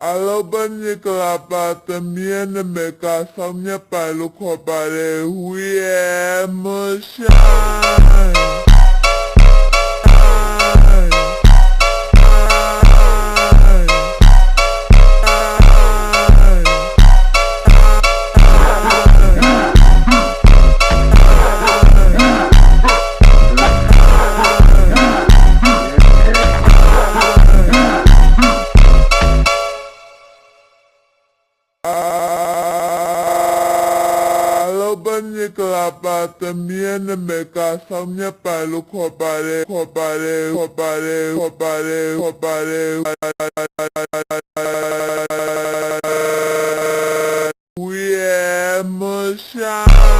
Alobani kalapata miene meka samnya palu kopare huye moshai. Alobani kalapata miene meka samnya palu kopare huye moshai.